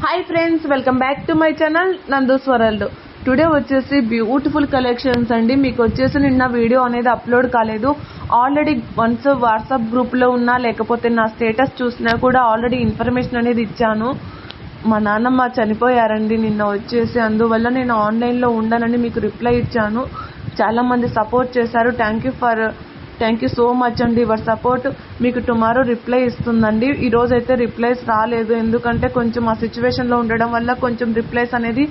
Hi friends, welcome back to my channel Nandu's world. Today వచ్చేసి beautiful collections అండి. మీకు వచ్చేసి నిన్న వీడియో అనేది అప్లోడ్ కాలేదు. ఆల్రెడీ వన్స్ వాట్సాప్ గ్రూప్లో ఉన్నా లేకపోతే నా స్టేటస్ చూసినా కూడా ఆల్రెడీ ఇన్ఫర్మేషన్ అనేది ఇచ్చాను. మా నాన్నమ్మ చనిపోయారండి నిన్న వచ్చేసి, అందువల్ల నేను ఆన్లైన్లో ఉండనని మీకు రిప్లై ఇచ్చాను. చాలామంది సపోర్ట్ చేశారు. థ్యాంక్ యూ సో మచ్ అండి. యువర్ సపోర్ట్ మీకు టుమారో రిప్లై ఇస్తుందండి. ఈరోజు అయితే రిప్లైస్ రాలేదు, ఎందుకంటే కొంచెం ఆ సిచ్యువేషన్లో ఉండడం వల్ల కొంచెం రిప్లైస్ అనేది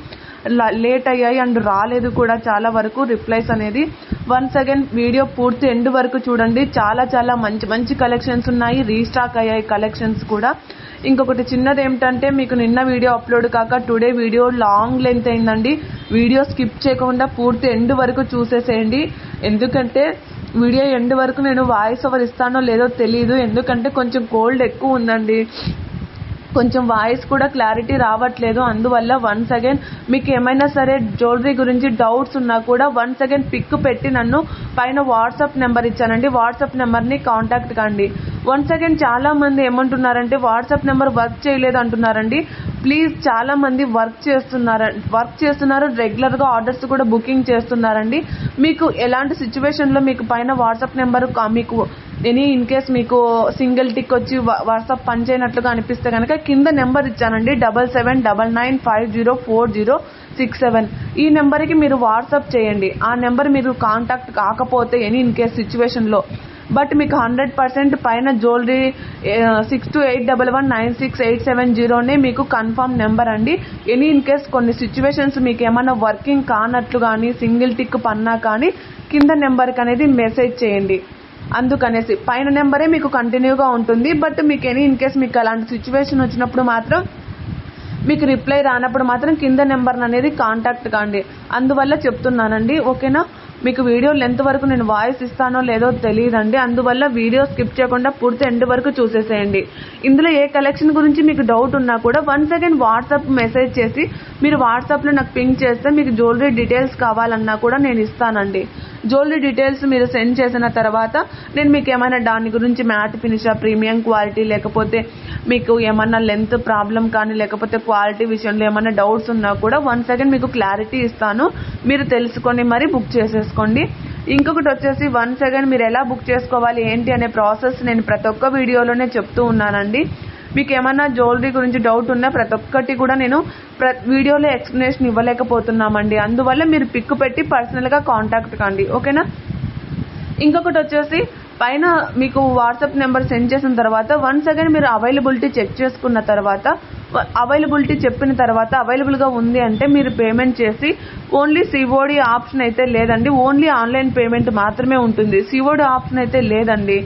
లేట్ అయ్యాయి అండ్ రాలేదు కూడా చాలా వరకు రిప్లైస్ అనేది. వన్స్ అగైన్ వీడియో పూర్తి ఎండ్ వరకు చూడండి. చాలా మంచి మంచి కలెక్షన్స్ ఉన్నాయి, రీస్టాక్ అయ్యాయి కలెక్షన్స్ కూడా. ఇంకొకటి చిన్నది ఏమిటంటే, మీకు నిన్న వీడియో అప్లోడ్ కాక టుడే వీడియో లాంగ్ లెంత్ అయిందండి. వీడియో స్కిప్ చేయకుండా పూర్తి ఎండ్ వరకు చూసేసేయండి. ఎందుకంటే వీడియో ఎండ్ వరకు నేను వాయిస్ ఓవర్ ఇస్తానో లేదో తెలియదు, ఎందుకంటే కొంచెం కోల్డ్ ఎక్కువ ఉందండి, కొంచెం వాయిస్ కూడా క్లారిటీ రావట్లేదు. అందువల్ల వన్స్ అగైన్ మీకు ఏమైనా సరే జ్యువెలరీ గురించి డౌట్స్ ఉన్నా కూడా వన్స్ అగైన్ పిక్ పెట్టి నన్ను పైన వాట్సాప్ నెంబర్ ఇచ్చానండి, వాట్సాప్ నెంబర్ని కాంటాక్ట్ కండి. వన్స్ అగైన్ చాలా మంది ఏమంటున్నారంటే వాట్సాప్ నెంబర్ వర్క్ చేయలేదు అంటున్నారండి. ప్లీజ్, చాలా మంది వర్క్ చేస్తున్నారు, రెగ్యులర్గా ఆర్డర్స్ కూడా బుకింగ్ చేస్తున్నారండి. మీకు ఎలాంటి సిచ్యువేషన్లో మీకు పైన వాట్సాప్ నెంబర్ మీకు ఇన్ కేస్ మీకు సింగిల్ టిక్ వచ్చి వాట్సాప్ పనిచేయనట్లుగా అనిపిస్తే కనుక కింద నెంబర్ ఇచ్చానండి, 7799504067. ఈ నెంబర్కి మీరు వాట్సాప్ చేయండి. ఆ నెంబర్ మీరు కాంటాక్ట్ కాకపోతే ఇన్ కేస్ సిచ్యువేషన్లో, బట్ మీకు 100% పైన జ్యువెలరీ 6281196870 మీకు కన్ఫర్మ్ నెంబర్ అండి. ఇన్ కేస్ కొన్ని సిచ్యువేషన్స్ మీకు ఏమైనా వర్కింగ్ కానట్లు కానీ సింగిల్ టిక్ పన్నా కానీ కింద నెంబర్కి అనేది మెసేజ్ చేయండి. అందుకనేసి పైన నెంబరే మీకు కంటిన్యూగా ఉంటుంది, బట్ మీకు ఇన్ కేస్ మీకు అలాంటి సిచ్యువేషన్ వచ్చినప్పుడు మాత్రం మీకు రిప్లై రానప్పుడు మాత్రం కింద నెంబర్ అనేది కాంటాక్ట్ కాండి. అందువల్ల చెప్తున్నానండి, ఓకేనా. మీకు వీడియో లెంత్ వరకు నేను వాయిస్ ఇస్తానో లేదో తెలియదండి, అందువల్ల వీడియో స్కిప్ చేయకుండా పూర్తి ఎండ్ వరకు చూసేసేయండి. ఇందులో ఏ కలెక్షన్ గురించి మీకు డౌట్ ఉన్నా కూడా వన్స్ అగైన్ వాట్సాప్ మెసేజ్ చేసి మీరు వాట్సాప్లో నాకు పింక్ చేస్తే మీకు జ్యువెలరీ డీటెయిల్స్ కావాలన్నా కూడా నేను ఇస్తానండి. జ్యువెలరీ డీటెయిల్స్ మీరు సెండ్ చేసిన తర్వాత నేను మీకు ఏమైనా దాని గురించి మ్యాట్ ఫినిషా, ప్రీమియం క్వాలిటీ, లేకపోతే మీకు ఏమన్నా లెంత్ ప్రాబ్లం కానీ లేకపోతే క్వాలిటీ విషయంలో ఏమైనా డౌట్స్ ఉన్నా కూడా వన్స్ అగైన్ మీకు క్లారిటీ ఇస్తాను. మీరు తెలుసుకొని మరి బుక్ చేసేసుకోండి. ఇంకొకటి వచ్చేసి వన్స్ అగైన్ మీరు ఎలా బుక్ చేసుకోవాలి ఏంటి అనే ప్రాసెస్ నేను ప్రతి ఒక్క వీడియోలోనే చెప్తూ ఉన్నానండి. మీకు ఏమైనా జ్యువెలరీ గురించి డౌట్ ఉన్నా ప్రతి ఒక్కటి కూడా నేను వీడియోలో ఎక్స్ప్లెనేషన్ ఇవ్వలేకపోతున్నామండి. అందువల్ల మీరు పిక్ పెట్టి పర్సనల్గా కాంటాక్ట్ కండి, ఓకేనా. ఇంకొకటి వచ్చేసి పైన మీకు వాట్సాప్ నెంబర్ సెండ్ చేసిన తర్వాత వన్స్ అగైన్ మీరు అవైలబిలిటీ చెక్ చేసుకున్న తర్వాత, అవైలబిలిటీ చెప్పిన తర్వాత అవైలబుల్గా ఉంది అంటే మీరు పేమెంట్ చేసి, ఓన్లీ సిఓడి ఆప్షన్ అయితే లేదండి, ఓన్లీ ఆన్లైన్ పేమెంట్ మాత్రమే ఉంటుంది. సిఓడి ఆప్షన్ అయితే లేదండి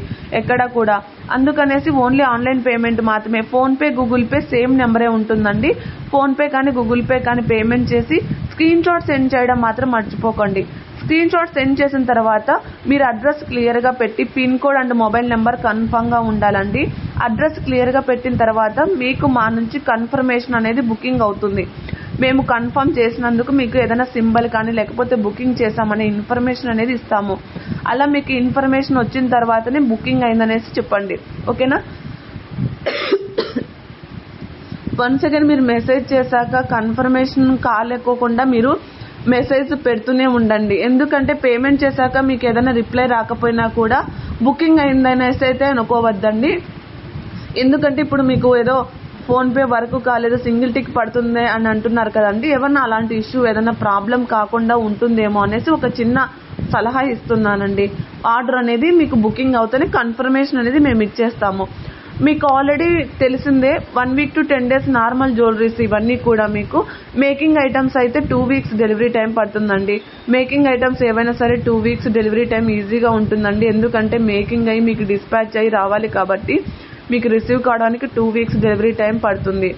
ఎక్కడ కూడా, అందుకనేసి ఓన్లీ ఆన్లైన్ పేమెంట్ మాత్రమే. ఫోన్పే, గూగుల్ పే సేమ్ నెంబరే ఉంటుందండి. ఫోన్పే కానీ గూగుల్ పే కానీ పేమెంట్ చేసి స్క్రీన్ షాట్ సెండ్ చేయడం మాత్రం మర్చిపోకండి. స్క్రీన్ షాట్ సెండ్ చేసిన తర్వాత మీరు అడ్రస్ క్లియర్గా పెట్టి pin code and mobile number కన్ఫర్మ్గా ఉండాలండి. అడ్రస్ క్లియర్గా పెట్టిన తర్వాత మీకు మా నుంచి కన్ఫర్మేషన్ అనేది బుకింగ్ అవుతుంది. మేము కన్ఫర్మ్ చేసినందుకు మీకు ఏదైనా సింబల్ కానీ లేకపోతే బుకింగ్ చేశామనే ఇన్ఫర్మేషన్ అనేది ఇస్తాము. అలా మీకు ఇన్ఫర్మేషన్ వచ్చిన తర్వాతనే బుకింగ్ అయిందనేసి చెప్పండి, ఓకేనా. వన్స్ అగైన్ మీరు మెసేజ్ చేశాక కన్ఫర్మేషన్ కాలేకోకుండా మీరు మెసేజ్ పెడుతూనే ఉండండి. ఎందుకంటే పేమెంట్ చేశాక మీకు ఏదైనా రిప్లై రాకపోయినా కూడా బుకింగ్ అయిందనేసి అయితే అనుకోవద్దండి. ఎందుకంటే ఇప్పుడు మీకు ఏదో ఫోన్పే వర్క్ కాలేదు, సింగిల్ టిక్ పడుతుంది అని అంటున్నారు కదండి. ఏమన్నా అలాంటి ఇష్యూ ఏదైనా ప్రాబ్లం కాకుండా ఉంటుందేమో అనేసి ఒక చిన్న సలహా ఇస్తున్నానండి. ఆర్డర్ అనేది మీకు బుకింగ్ అవుతూనే కన్ఫర్మేషన్ అనేది మేము ఇచ్చేస్తాము. మీకు ఆల్రెడీ తెలిసిందే 1 week to 10 days normal jewelleries ఇవన్నీ కూడా. మీకు మేకింగ్ ఐటమ్స్ అయితే 2 weeks డెలివరీ టైం పడుతుందండి. మేకింగ్ ఐటమ్స్ ఏవైనా సరే 2 weeks డెలివరీ టైం ఈజీగా ఉంటుందండి. ఎందుకంటే మేకింగ్ అయ్యి మీకు డిస్పాచ్ అయ్యి రావాలి కాబట్టి మీకు రిసీవ్ కావడానికి 2 weeks డెలివరీ టైం పడుతుంది.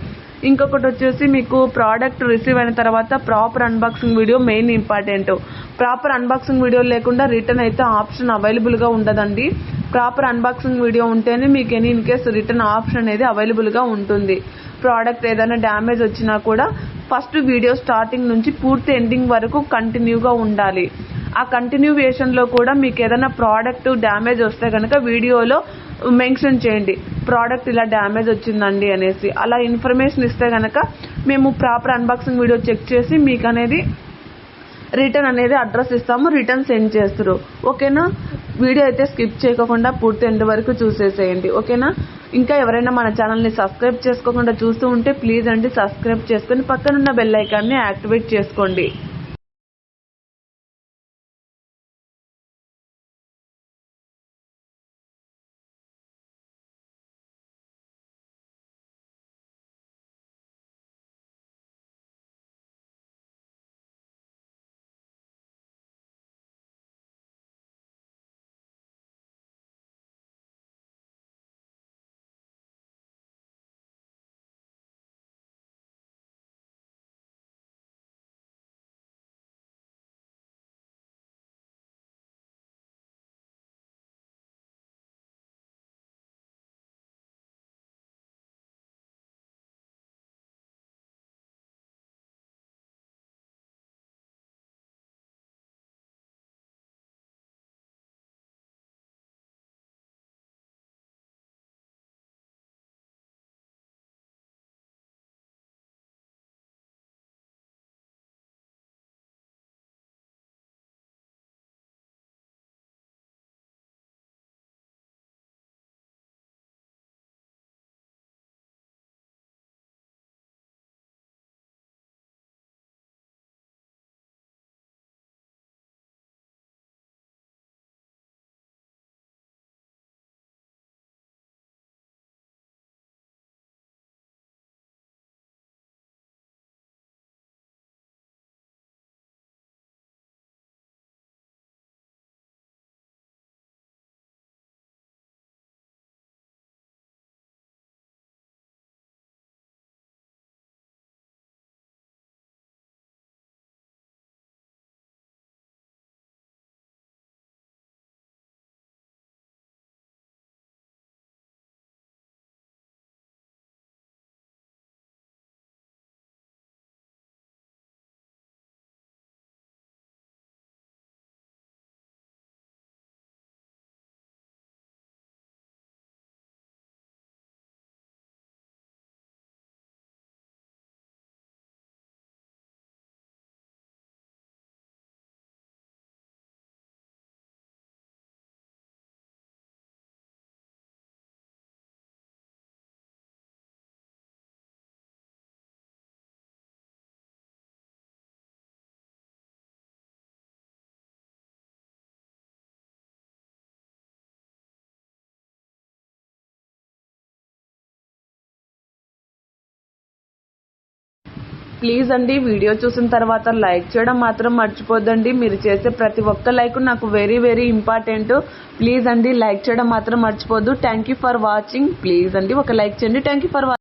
ఇంకొకటి వచ్చేసి మీకు ప్రోడక్ట్ రిసీవ్ అయిన తర్వాత proper unboxing video main important. Proper unboxing video లేకుండా రిటర్న్ అయితే ఆప్షన్ అవైలబుల్గా ఉండదండి. ప్రాపర్ అన్బాక్సింగ్ వీడియో ఉంటేనే మీకు ఇన్ కేస్ రిటర్న్ ఆప్షన్ అనేది అవైలబుల్గా ఉంటుంది. ప్రోడక్ట్ ఏదైనా డ్యామేజ్ వచ్చినా కూడా ఫస్ట్ వీడియో స్టార్టింగ్ నుంచి పూర్తి ఎండింగ్ వరకు కంటిన్యూగా ఉండాలి. ఆ కంటిన్యూయేషన్లో కూడా మీకు ఏదైనా ప్రోడక్ట్ డ్యామేజ్ వస్తే కనుక వీడియోలో మెన్షన్ చేయండి, ప్రోడక్ట్ ఇలా డ్యామేజ్ వచ్చిందండి అనేసి. అలా ఇన్ఫర్మేషన్ ఇస్తే కనుక మేము ప్రాపర్ అన్బాక్సింగ్ వీడియో చెక్ చేసి మీకు అనేది రిటర్న్ అనేది అడ్రస్ ఇస్తాము, రిటర్న్ సెండ్ చేస్తారు. ఓకేనా? వీడియో అయితే స్కిప్ చేయకుండా పూర్తి ఎండ్ వరకు చూసేసేయండి. ఓకేనా? ఇంకా ఎవరైనా మన ఛానల్ని సబ్స్క్రైబ్ చేసుకోకుండా చూస్తూ ఉంటే ప్లీజ్ అండి సబ్స్క్రైబ్ చేసుకొని పక్కనున్న బెల్ ఐకాన్ని యాక్టివేట్ చేసుకోండి. ప్లీజ్ అండి వీడియో చూసిన తర్వాత లైక్ చేయడం మాత్రం మర్చిపోద్దండి. మీరు చేసే ప్రతి ఒక్క లైక్ నాకు వెరీ వెరీ ఇంపార్టెంట్. ప్లీజ్ అండి లైక్ చేయడం మాత్రం మర్చిపోద్దు. Thank you for watching. Please అండి ఒక లైక్ చేయండి. Thank you for